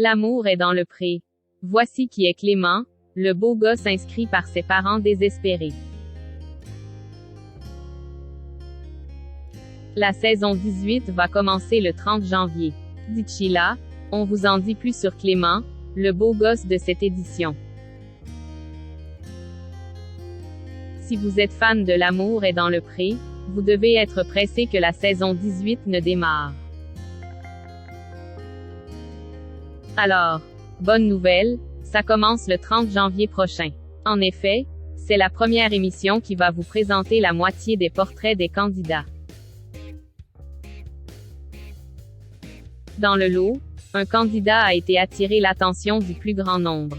L'amour est dans le pré. Voici qui est Clément, le beau gosse inscrit par ses parents désespérés. La saison 18 va commencer le 30 janvier. D'ici là, on vous en dit plus sur Clément, le beau gosse de cette édition. Si vous êtes fan de L'amour est dans le pré, vous devez être pressé que la saison 18 ne démarre. Alors, bonne nouvelle, ça commence le 30 janvier prochain. En effet, c'est la première émission qui va vous présenter la moitié des portraits des candidats. Dans le lot, un candidat a été attiré l'attention du plus grand nombre.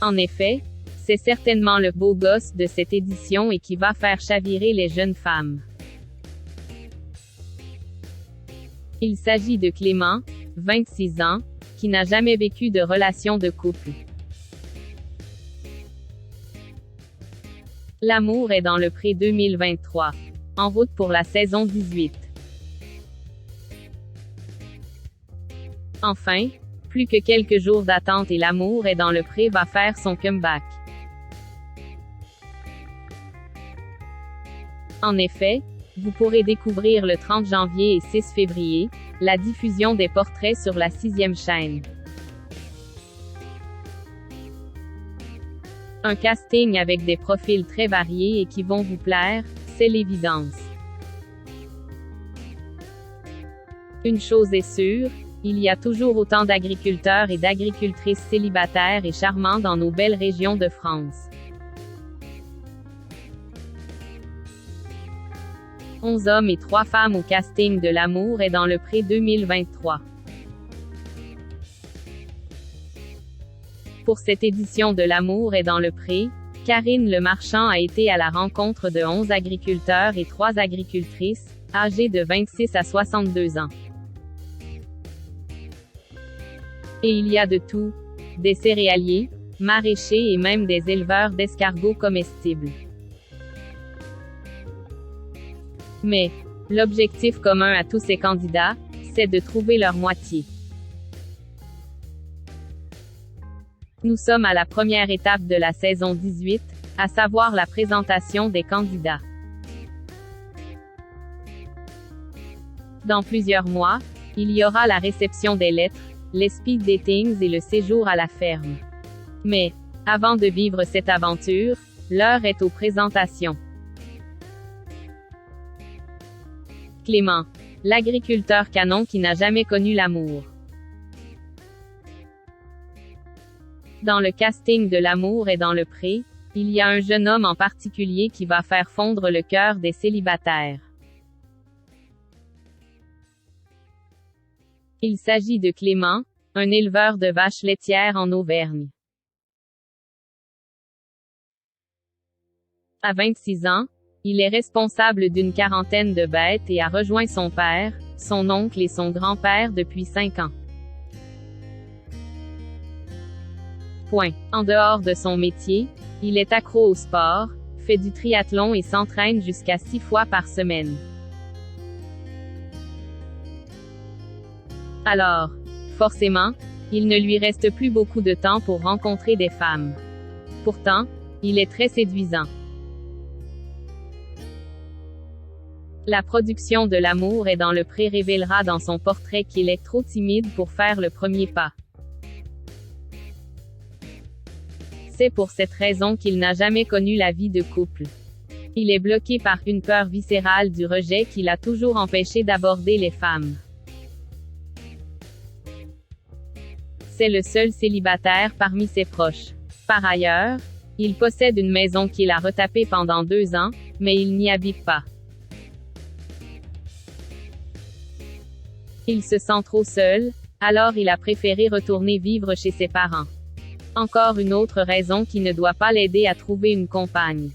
En effet, c'est certainement le beau gosse de cette édition et qui va faire chavirer les jeunes femmes. Il s'agit de Clément, 26 ans, qui n'a jamais vécu de relation de couple. L'amour est dans le pré 2023. En route pour la saison 18. Enfin, plus que quelques jours d'attente et L'amour est dans le pré va faire son comeback. En effet, vous pourrez découvrir le 30 janvier et 6 février, la diffusion des portraits sur la 6e chaîne. Un casting avec des profils très variés et qui vont vous plaire, c'est l'évidence. Une chose est sûre, il y a toujours autant d'agriculteurs et d'agricultrices célibataires et charmants dans nos belles régions de France. 11 hommes et 3 femmes au casting de L'amour est dans le pré 2023. Pour cette édition de L'amour est dans le pré, Karine Le Marchand a été à la rencontre de 11 agriculteurs et 3 agricultrices, âgés de 26 à 62 ans. Et il y a de tout, des céréaliers, maraîchers et même des éleveurs d'escargots comestibles. Mais, l'objectif commun à tous ces candidats, c'est de trouver leur moitié. Nous sommes à la première étape de la saison 18, à savoir la présentation des candidats. Dans plusieurs mois, il y aura la réception des lettres, les speed datings et le séjour à la ferme. Mais, avant de vivre cette aventure, l'heure est aux présentations. Clément, l'agriculteur canon qui n'a jamais connu l'amour. Dans le casting de L'amour est dans le pré, il y a un jeune homme en particulier qui va faire fondre le cœur des célibataires. Il s'agit de Clément, un éleveur de vaches laitières en Auvergne. À 26 ans, il est responsable d'une quarantaine de bêtes et a rejoint son père, son oncle et son grand-père depuis 5 ans. En dehors de son métier, il est accro au sport, fait du triathlon et s'entraîne jusqu'à 6 fois par semaine. Alors, forcément, il ne lui reste plus beaucoup de temps pour rencontrer des femmes. Pourtant, il est très séduisant. La production de L'amour est dans le pré révélera dans son portrait qu'il est trop timide pour faire le premier pas. C'est pour cette raison qu'il n'a jamais connu la vie de couple. Il est bloqué par une peur viscérale du rejet qui l'a toujours empêché d'aborder les femmes. C'est le seul célibataire parmi ses proches. Par ailleurs, il possède une maison qu'il a retapée pendant 2 ans, mais il n'y habite pas. Il se sent trop seul, alors il a préféré retourner vivre chez ses parents. Encore une autre raison qui ne doit pas l'aider à trouver une compagne.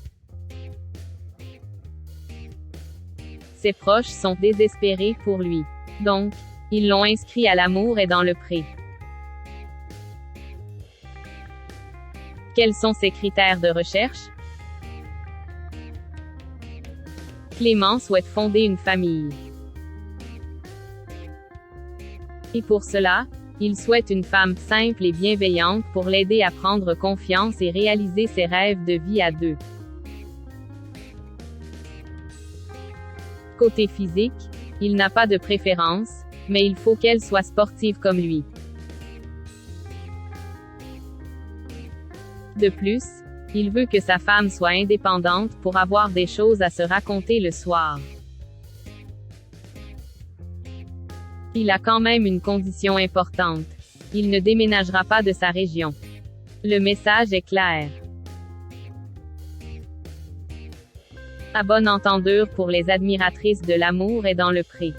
Ses proches sont désespérés pour lui. Donc, ils l'ont inscrit à L'amour est dans le pré. Quels sont ses critères de recherche? Clément souhaite fonder une famille. Et pour cela, il souhaite une femme simple et bienveillante pour l'aider à prendre confiance et réaliser ses rêves de vie à deux. Côté physique, il n'a pas de préférence, mais il faut qu'elle soit sportive comme lui. De plus, il veut que sa femme soit indépendante pour avoir des choses à se raconter le soir. Il a quand même une condition importante. Il ne déménagera pas de sa région. Le message est clair. À bon entendeur pour les admiratrices de l'amour est dans le pré.